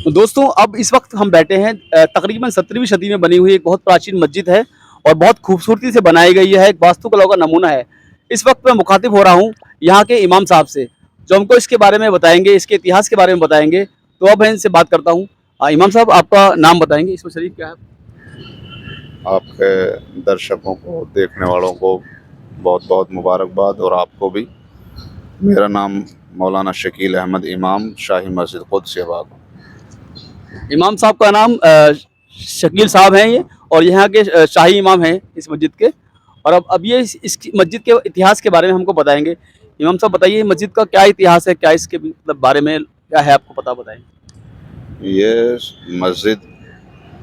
दोस्तों अब इस वक्त हम बैठे हैं तकरीबन 17वीं सदी में बनी हुई एक बहुत प्राचीन मस्जिद है और बहुत खूबसूरती से बनाई गई है, एक वास्तुकला का नमूना है। इस वक्त मैं मुखातिब हो रहा हूँ यहाँ के इमाम साहब से, जो हमको इसके बारे में बताएंगे, इसके इतिहास के बारे में बताएंगे। तो अब मैं इनसे बात करता हूँ। इमाम साहब, आपका नाम बताएंगे, इसमें शरीफ क्या है? आपके दर्शकों को, देखने वालों को बहुत बहुत मुबारकबाद, और आपको भी। मेरा नाम मौलाना शकील अहमद इमाम, शाही मस्जिद कुद्स-ए-पाक। इमाम साहब का नाम शकील साहब हैं ये, और यहाँ के शाही इमाम हैं इस मस्जिद के। और अब ये इस मस्जिद के इतिहास के बारे में हमको बताएंगे। इमाम साहब बताइए, मस्जिद का क्या इतिहास है, क्या इसके मतलब बारे में क्या है, आपको पता, बताएं। ये मस्जिद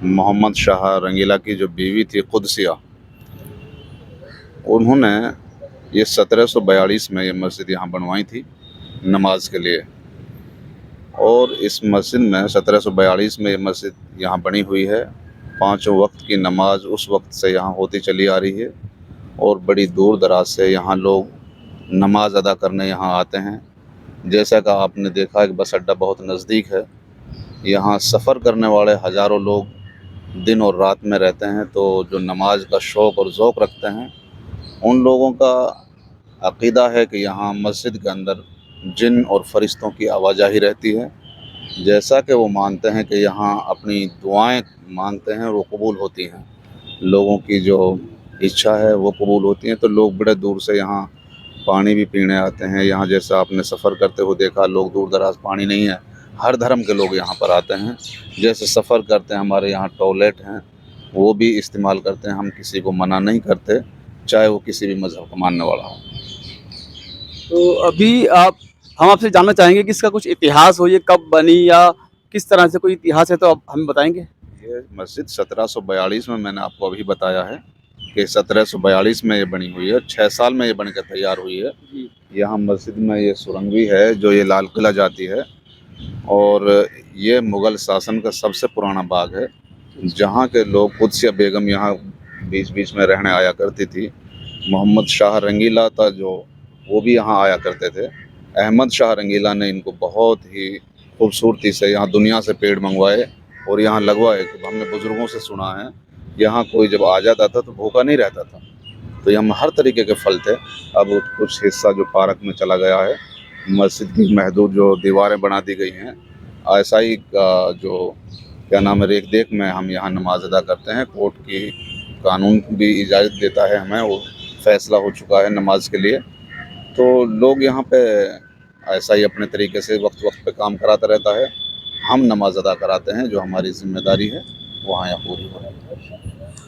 मोहम्मद शाह रंगीला की जो बीवी थी कुद्सिया, उन्होंने ये 1742 में ये मस्जिद यहाँ बनवाई थी नमाज के लिए। और इस मस्जिद में 1742 में ये मस्जिद यहाँ बनी हुई है। पाँचों वक्त की नमाज उस वक्त से यहाँ होती चली आ रही है, और बड़ी दूर दराज से यहाँ लोग नमाज अदा करने यहाँ आते हैं। जैसा कि आपने देखा कि बस अड्डा बहुत नज़दीक है, यहाँ सफ़र करने वाले हज़ारों लोग दिन और रात में रहते हैं। तो जो नमाज का शौक़ और ज़ौक़ रखते हैं, उन लोगों का अक़ीदा है कि यहाँ मस्जिद के अंदर जिन और फ़रिश्तों की आवाजाही रहती है। जैसा कि वो मानते हैं कि यहाँ अपनी दुआएं मांगते हैं और वो कबूल होती हैं, लोगों की जो इच्छा है वो कबूल होती हैं। तो लोग बड़े दूर से यहाँ पानी भी पीने आते हैं। यहाँ जैसा आपने सफ़र करते हुए देखा, लोग दूर दराज, पानी नहीं है, हर धर्म के लोग यहाँ पर आते हैं। जैसे सफ़र करते हैं, हमारे यहाँ टॉयलेट हैं, वो भी इस्तेमाल करते हैं। हम किसी को मना नहीं करते, चाहे वो किसी भी मज़हब का मानने वाला हो। तो अभी हम आपसे जानना चाहेंगे कि इसका कुछ इतिहास हो, ये कब बनी या किस तरह से कोई इतिहास है, तो आप हमें बताएंगे। ये मस्जिद 1742 में, मैंने आपको अभी बताया है कि 1742 में ये बनी हुई है। 6 साल में ये बन के तैयार हुई है। जी। यहाँ मस्जिद में ये सुरंग भी है जो ये लाल किला जाती है, और ये मुग़ल शासन का सबसे पुराना बाग है, जहाँ के लोग, कुद्सिया बेगम यहाँ बीच बीच में रहने आया करती थी। मोहम्मद शाह रंगीला था जो, वो भी यहाँ आया करते थे। अहमद शाह रंगीला ने इनको बहुत ही खूबसूरती से यहाँ दुनिया से पेड़ मंगवाए और यहाँ लगवाए। हमने बुज़ुर्गों से सुना है, यहाँ कोई जब आ जाता था तो भूखा नहीं रहता था। तो यहाँ हर तरीके के फल थे। अब कुछ हिस्सा जो पार्क में चला गया है, मस्जिद की महदूद जो दीवारें बना दी गई हैं, ऐसा ही जो क्या नाम है, रेख देख में हम यहाँ नमाज अदा करते हैं। कोर्ट की कानून भी इजाज़त देता है हमें, वो फ़ैसला हो चुका है नमाज के लिए। तो लोग यहाँ पे ऐसा ही अपने तरीके से वक्त वक्त पे काम कराता रहता है। हम नमाज अदा कराते हैं, जो हमारी ज़िम्मेदारी है वहाँ यहाँ पूरी हो रही है।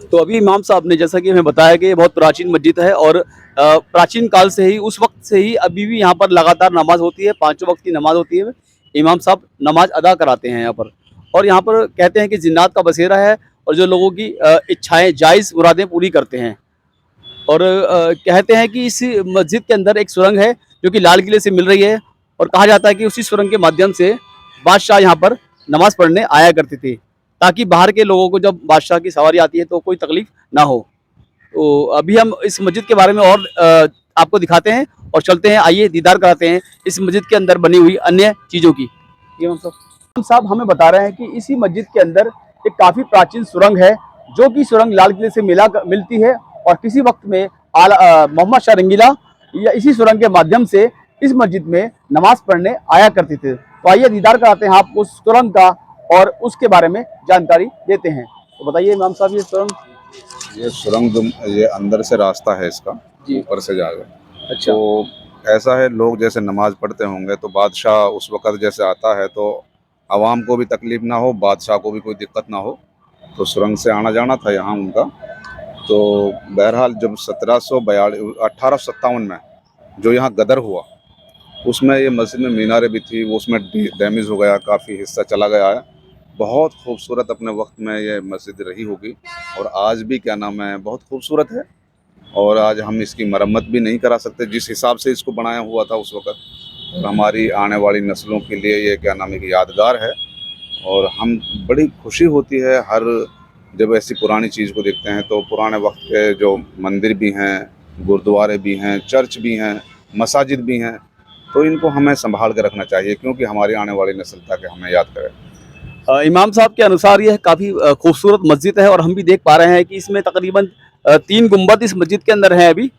तो अभी इमाम साहब ने जैसा कि हमें बताया कि ये बहुत प्राचीन मस्जिद है और प्राचीन काल से ही, उस वक्त से ही अभी भी यहाँ पर लगातार नमाज होती है, पाँचों वक्त की नमाज होती है। इमाम साहब नमाज अदा कराते हैं यहाँ पर। और यहाँ पर कहते हैं कि जिन्नात का बसेरा है और जो लोगों की इच्छाएं, जायज़ मुरादें पूरी करते हैं। और कहते हैं कि इस मस्जिद के अंदर एक सुरंग है जो कि लाल किले से मिल रही है, और कहा जाता है कि उसी सुरंग के माध्यम से बादशाह यहाँ पर नमाज पढ़ने आया करते थे, ताकि बाहर के लोगों को जब बादशाह की सवारी आती है तो कोई तकलीफ ना हो। तो अभी हम इस मस्जिद के बारे में और आपको दिखाते हैं और चलते हैं, आइए दीदार कराते हैं इस मस्जिद के अंदर बनी हुई अन्य चीज़ों की। ये हम साहब हमें बता रहे हैं कि इसी मस्जिद के अंदर एक काफ़ी प्राचीन सुरंग है, जो कि सुरंग लाल किले से मिलती है, और किसी वक्त में मोहम्मद शाह रंगीला या इसी सुरंग के माध्यम से इस मस्जिद में नमाज पढ़ने आया करते थे। तो आइए दीदार कराते हैं आपको उस सुरंग का और उसके बारे में जानकारी देते हैं। तो बताइए इमाम साहब, ये सुरंग, ये सुरंग जो, ये अंदर से रास्ता है इसका, जी। ऊपर से जाएगा। अच्छा। तो ऐसा है, लोग जैसे नमाज पढ़ते होंगे तो बादशाह उस वक़्त जैसे आता है तो आवाम को भी तकलीफ़ ना हो, बादशाह को भी कोई दिक्कत ना हो, तो सुरंग से आना जाना था यहाँ उनका। तो बहरहाल जब 1857 में जो यहाँ गदर हुआ, उसमें ये मस्जिद में मीनारें भी थी, वो उसमें डैमेज हो गया, काफ़ी हिस्सा चला गया है। बहुत खूबसूरत अपने वक्त में ये मस्जिद रही होगी, और आज भी क्या नाम है, बहुत खूबसूरत है। और आज हम इसकी मरम्मत भी नहीं करा सकते जिस हिसाब से इसको बनाया हुआ था उस वक़्त। और हमारी आने वाली नस्लों के लिए ये क्या नाम है कि यादगार है, और हम बड़ी खुशी होती है हर जब ऐसी पुरानी चीज़ को देखते हैं। तो पुराने वक्त के जो मंदिर भी हैं, गुरुद्वारे भी हैं, चर्च भी हैं, मसाजिद भी हैं, तो इनको हमें संभाल के रखना चाहिए, क्योंकि हमारी आने वाली नस्ल ताकि हमें याद करे। इमाम साहब के अनुसार यह काफ़ी खूबसूरत मस्जिद है और हम भी देख पा रहे हैं कि इसमें तकरीबन 3 गुंबद इस मस्जिद के अंदर हैं अभी।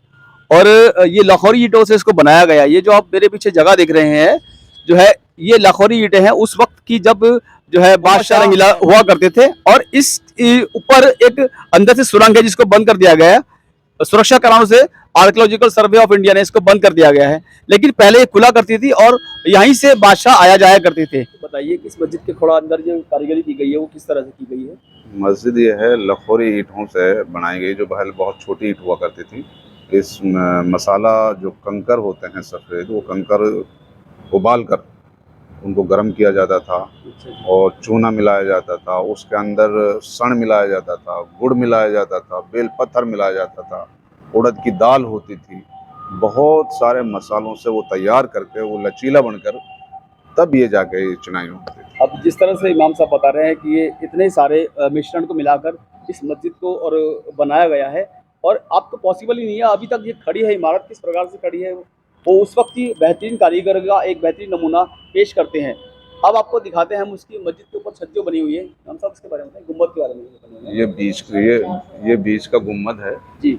और ये लाहौरी ईंटों से इसको बनाया गया है। ये जो आप मेरे पीछे जगह देख रहे हैं जो है, ये लाहौरी ईंटें हैं उस वक्त की, जब जो है बादशाह रंगीला हुआ करते थे। और इस ऊपर एक अंदर से सुरंग है जिसको बंद कर दिया गया है सुरक्षा कारणों से। आर्कियोलॉजिकल सर्वे ऑफ इंडिया ने इसको बंद कर दिया गया है, लेकिन पहले ये खुला करती थी और यहीं से बादशाह आया जाया करते थे। बताइए कि इस मस्जिद के थोड़ा अंदर जो कारीगरी की गई है वो किस तरह से की गई है? मस्जिद ये है लाहौरी ईंटों से बनाई गई, जो पहले बहुत छोटी ईंट हुआ करती थी। इस मसाला जो कंकर होते हैं सफ़ेद, वो कंकर उबाल कर उनको गर्म किया जाता था और चूना मिलाया जाता था, उसके अंदर सण मिलाया जाता था, गुड़ मिलाया जाता था, बेल पत्थर मिलाया जाता था, उड़द की दाल होती थी। बहुत सारे मसालों से वो तैयार करके वो लचीला बनकर तब ये जाके चिनाई होती थी। अब जिस तरह से इमाम साहब बता रहे हैं कि ये इतने सारे मिश्रण को मिलाकर इस मस्जिद को और बनाया गया है, और अब तो पॉसिबल ही नहीं है, अभी तक ये खड़ी है इमारत किस प्रकार से खड़ी है वो उस वक्त की बेहतरीन कारीगर का एक बेहतरीन नमूना पेश करते हैं। अब आपको दिखाते हैं हम उसकी मस्जिद के ऊपर छत जो बनी हुई है। इमाम साहब इसके बारे में बताएं, गुम्बद के बारे में बताएं। ये बीच का गुम्बद है जी,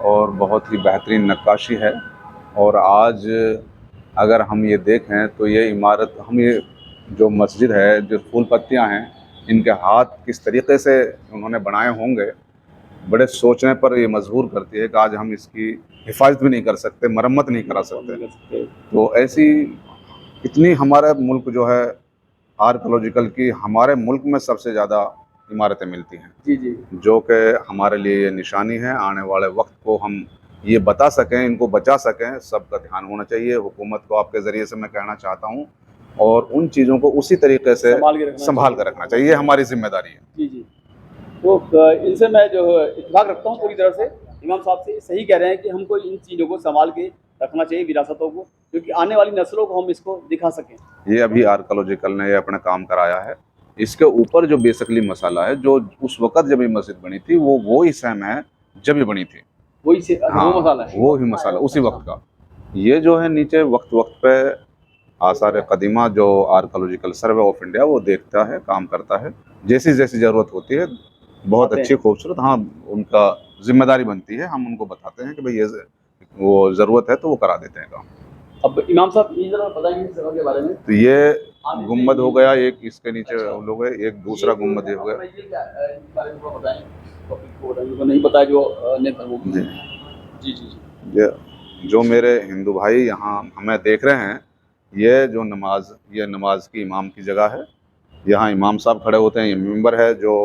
और बहुत ही बेहतरीन नक्काशी है। और आज अगर हम ये देखें तो ये इमारत, हम ये जो मस्जिद है, जो फूल पत्तियाँ हैं, इनके हाथ किस तरीके से उन्होंने बनाए होंगे, बड़े सोचने पर ये मजबूर करती है कि आज हम इसकी हिफाजत भी नहीं कर सकते, मरम्मत नहीं करा सकते। तो ऐसी इतनी हमारा मुल्क जो है आर्कियोलॉजिकल की, हमारे मुल्क में सबसे ज़्यादा इमारतें मिलती हैं। जी, जी, जो कि हमारे लिए ये निशानी है। आने वाले वक्त को हम ये बता सकें, इनको बचा सकें, सबका ध्यान होना चाहिए। हुकूमत को आपके ज़रिए से मैं कहना चाहता हूँ, और उन चीज़ों को उसी तरीके से संभाल कर रखना चाहिए, हमारी जिम्मेदारी है। जी, जी। तो इनसे मैं जो है इत्तेफाक रखता हूँ पूरी तरह से। इमाम साहब से सही कह रहे हैं कि हमको इन चीज़ों को संभाल के रखना चाहिए, विरासतों को, क्योंकि आने वाली नस्लों को हम इसको दिखा सकें। ये अभी आर्कियोलॉजिकल ने ये अपना काम कराया है। इसके ऊपर जो बेसिकली मसाला है, जो उस वक़्त जब ये मस्जिद बनी थी, वो ही सेम है जब ये बनी थी। वही से हाँ, वो मसाला है, वो ही मसाला उसी वक्त का। ये जो है नीचे वक्त वक्त पे आसार कदीमा जो आर्कियोलॉजिकल सर्वे ऑफ इंडिया वो देखता है, काम करता है, जैसी जैसी ज़रूरत होती है। बहुत अच्छी खूबसूरत, हाँ, उनका जिम्मेदारी बनती है, हम उनको बताते हैं कि भाई ये वो ज़रूरत है तो वो करा देते हैं काम। अब इमाम साहब ये जरा बताएंगे इस जगह के बारे में। तो ये गुम्बद हो गया, एक इसके नीचे लोग है, एक दूसरा गुम्बद हो गया। नहीं पता है जो अन्य धर्मों की। जी जी, जी, जी। ये जो मेरे हिंदू भाई यहाँ हमें देख रहे हैं, ये जो नमाज की इमाम की जगह है। यहाँ इमाम साहब खड़े होते हैं, ये मेंबर है जो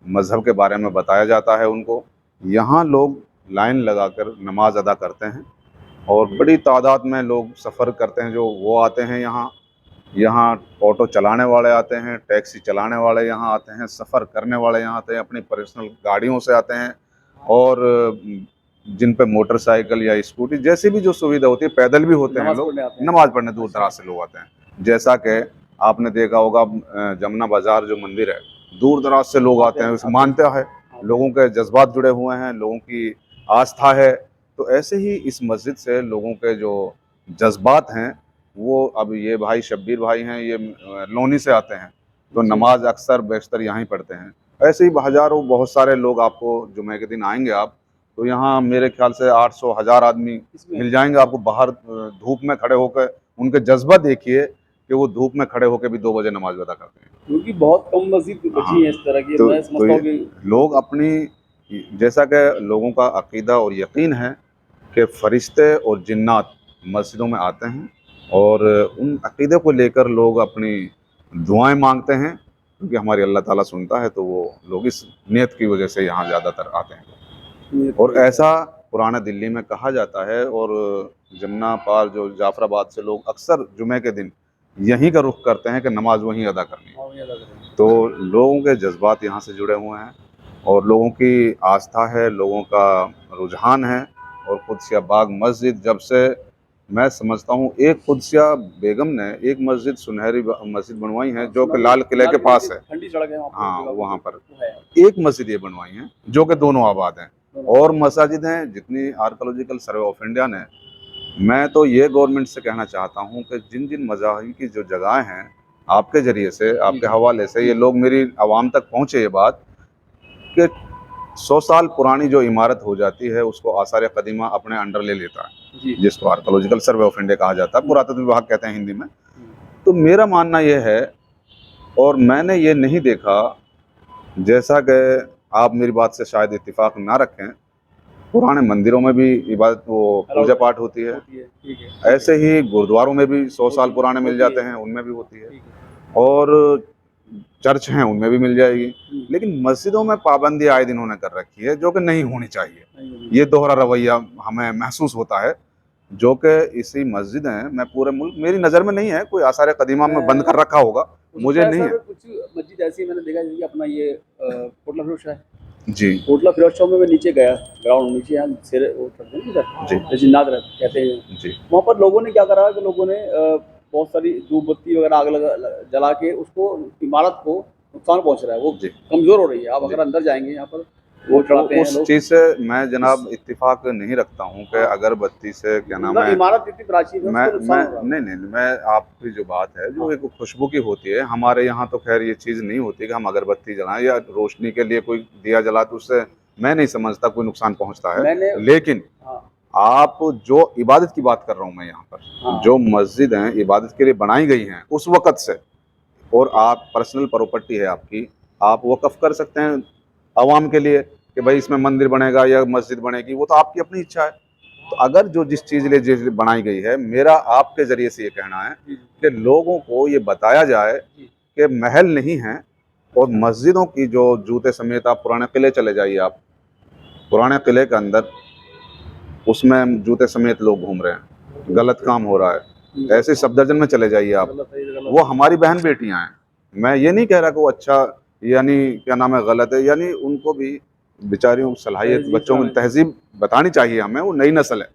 मज़हब के बारे में बताया जाता है उनको। यहाँ लोग लाइन लगाकर नमाज अदा करते हैं और बड़ी तादाद में लोग सफ़र करते हैं, जो वो आते हैं यहाँ ऑटो चलाने वाले आते हैं, टैक्सी चलाने वाले यहाँ आते हैं, सफ़र करने वाले यहाँ आते हैं, अपनी पर्सनल गाड़ियों से आते हैं, और जिन पे मोटरसाइकिल या स्कूटी जैसी भी जो सुविधा होती है, पैदल भी होते हैं लोग, नमाज़ पढ़ने दूर दराज से लोग आते हैं। जैसा कि आपने देखा होगा जमुना बाज़ार जो मंदिर है, दूर दराज से लोग आते हैं, उसे मानते हैं, लोगों के जज्बात जुड़े हुए हैं, लोगों की आस्था है। तो ऐसे ही इस मस्जिद से लोगों के जो जज्बात हैं, वो, अब ये भाई शब्बीर भाई हैं, ये लोनी से आते हैं, तो नमाज अक्सर बेशतर यहाँ ही पढ़ते हैं। ऐसे ही हज़ारों बहुत सारे लोग आपको जुमे के दिन आएंगे आप, तो यहाँ मेरे ख्याल से 800-1000 आदमी मिल जाएंगे आपको बाहर धूप में खड़े होकर। उनके जज्बा देखिए कि वो धूप में खड़े होकर भी 2 बजे नमाज अदा करते हैं, क्योंकि बहुत कम मस्जिद बची है इस तरह की। मैं समझता हूँ कि लोग अपनी, जैसा कि लोगों का अकीदा और यकीन है कि फरिश्ते और जिन्नात मस्जिदों में आते हैं, और उन अकीदे को लेकर लोग अपनी दुआएं मांगते हैं, क्योंकि हमारी अल्लाह ताला सुनता है। तो वो लोग इस नियत की वजह से यहाँ ज़्यादातर आते हैं। और ऐसा पुराना दिल्ली में कहा जाता है, और जमुना पार जो जाफराबाद से लोग अक्सर जुमे के दिन यहीं का रुख करते हैं कि नमाज वहीं अदा करनी है। तो लोगों के जज्बात यहाँ से जुड़े हुए हैं, और लोगों की आस्था है, लोगों का रुझान है। और कुदसिया बाग मस्जिद, जब से मैं समझता हूँ, एक कुदसिया बेगम ने एक मस्जिद, सुनहरी मस्जिद बनवाई है, जो कि लाल किले के पास है। ठंडी सड़क है हाँ, वहाँ पर एक मस्जिद ये बनवाई है, जो कि दोनों आबाद हैं। और मसाजिद हैं जितनी आर्कियोलॉजिकल सर्वे ऑफ इंडिया ने। मैं तो ये गवर्नमेंट से कहना चाहता हूँ कि जिन जिन मज़ाहिब की जो जगह हैं, आपके जरिए से, आपके हवाले से ये लोग मेरी आवाम तक पहुँचे ये बात कि 100 साल पुरानी जो इमारत हो जाती है उसको आसार कदीमा अपने अंडर ले लेता है, जी। जिसको आर्कोलॉजिकल सर्वे ऑफ इंडिया कहा जाता है, पुरातत्व विभाग कहते हैं हिंदी में। तो मेरा मानना ये है, और मैंने ये नहीं देखा, जैसा कि आप मेरी बात से शायद इत्तेफाक ना रखें, पुराने मंदिरों में भी इबादत वो पूजा पाठ होती है, ठीक है। ऐसे ही गुरुद्वारों में भी 100 साल पुराने मिल जाते हैं, उनमें भी होती है, और चर्च हैं उनमें भी मिल जाएगी। लेकिन मस्जिदों में पाबंदी आए दिन उन्होंने कर रखी है, जो कि नहीं होनी चाहिए। ये दोहरा रवैया हमें महसूस होता है, जो कि इसी मस्जिद हैं, मैं पूरे मुल्क, मेरी नज़र में नहीं है कोई आसार कदीमा में बंद कर रखा होगा, मुझे नहीं है। कुछ मस्जिद ऐसी मैंने देखा जैसे कि अपना ये कोटला फिरोज शाह है जी कोटला फिरोज शाह में मैं नीचे गया, ग्राउंड नीचे यहाँ सिर वो करते हैं जी इधर जिन्नात कहते हैं जी वहाँ पर लोगों ने क्या करा कि लोगों ने बहुत सारी धूप बत्ती वगैरह आग जला के उसको इमारत को नुकसान पहुंच रहा है, वो जी कमजोर हो रही है। आप अगर अंदर जाएंगे यहाँ पर वो चढ़ाते हैं उस लोग। चीज़ से मैं जनाब इत्तेफाक नहीं रखता हूँ कि अगरबत्ती से क्या नाम है, इमारत इतनी प्राचीन है मैं उसको नुकसान हो रहा है। नहीं, मैं आपकी जो बात है जो एक खुशबू की होती है, हमारे यहाँ तो खैर ये चीज़ नहीं होती कि हम अगरबत्ती जलाएं या रोशनी के लिए कोई दिया जला, तो उससे मैं नहीं समझता कोई नुकसान पहुँचता है। लेकिन आप जो इबादत की बात कर रहा हूँ मैं यहाँ पर, जो मस्जिद हैं इबादत के लिए बनाई गई हैं उस वक़्त से, और आप पर्सनल प्रॉपर्टी है आपकी, आप वक़्फ़ कर सकते हैं आवाम के लिए कि भाई इसमें मंदिर बनेगा या मस्जिद बनेगी, वो तो आपकी अपनी इच्छा है। तो अगर जो जिस चीज़ लिए जिस बनाई गई है, मेरा आपके ज़रिए से ये कहना है कि लोगों को ये बताया जाए कि महल नहीं है, और मस्जिदों की जो जूते समेत, आप पुराने किले चले जाइए, आप पुराने किले के अंदर उसमें जूते समेत लोग घूम रहे हैं, गलत काम हो रहा है। ऐसे सफदरजंग में चले जाइए आप, वो हमारी बहन बेटियां हैं। मैं ये नहीं कह रहा कि वो अच्छा यानी क्या नाम है गलत है, यानी उनको भी बेचारियों को सलाहियत, बच्चों में तहजीब बतानी चाहिए हमें, वो नई नस्ल है।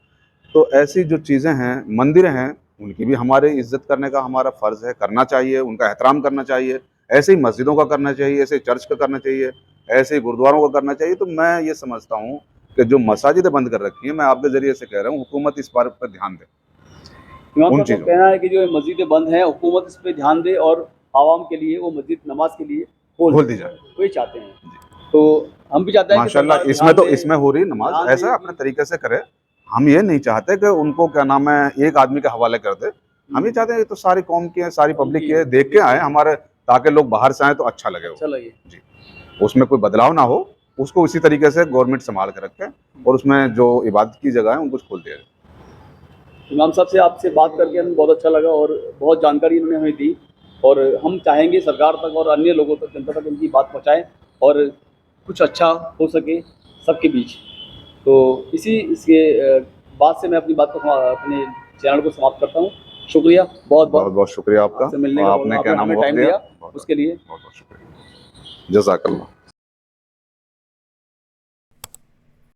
तो ऐसी जो चीज़ें हैं, मंदिर हैं, उनकी भी हमारे इज्जत करने का हमारा फ़र्ज़ है, करना चाहिए, उनका एहतराम करना चाहिए। ऐसे ही मस्जिदों का करना चाहिए, ऐसे चर्च का करना चाहिए, ऐसे ही गुरुद्वारों का करना चाहिए। तो मैं ये समझता हूँ कि जो मसाजिदें बंद कर रखी हैं, मैं आपके ज़रिए से कह रहा हूँ, हुकूमत इस बात पर ध्यान दे। उन चीज़ों कहना है कि जो मस्जिदें बंद हैं, हुकूमत इस पे ध्यान दे और आवाम के लिए वो मस्जिद नमाज के लिए खोल दी जाए, वही चाहते हैं। तो हम भी चाहते हैं माशाल्लाह इसमें तो इसमें हो रही नमाज, ऐसा अपने तरीके से करे। हम ये नहीं चाहते कि उनको क्या नाम है एक आदमी के हवाले कर दे, हम ये चाहते हैं तो सारी कौम की है, सारी पब्लिक की है, देख के आए हमारे, ताकि लोग बाहर से आए तो अच्छा लगे जी, उसमें कोई बदलाव ना हो, उसको उसी तरीके से गवर्नमेंट संभाल के रखे, और उसमें जो इबादत की जगह है उनको खोल दिया जाए। इमाम साहब से आपसे बात करके हमें बहुत अच्छा लगा और बहुत जानकारी इन्होंने हमें दी, और हम चाहेंगे सरकार तक और अन्य लोगों तक, जनता तक इनकी बात पहुँचाएँ और कुछ अच्छा हो सके सबके बीच। तो इसके बाद से मैं अपनी बात को अपने चैनल को समाप्त करता हूँ। शुक्रिया, बहुत बहुत शुक्रिया आपका, आपसे मिलने का आपने क्या नाम टाइम दिया उसके लिए बहुत शुक्रिया, जज़ाकल्लाह।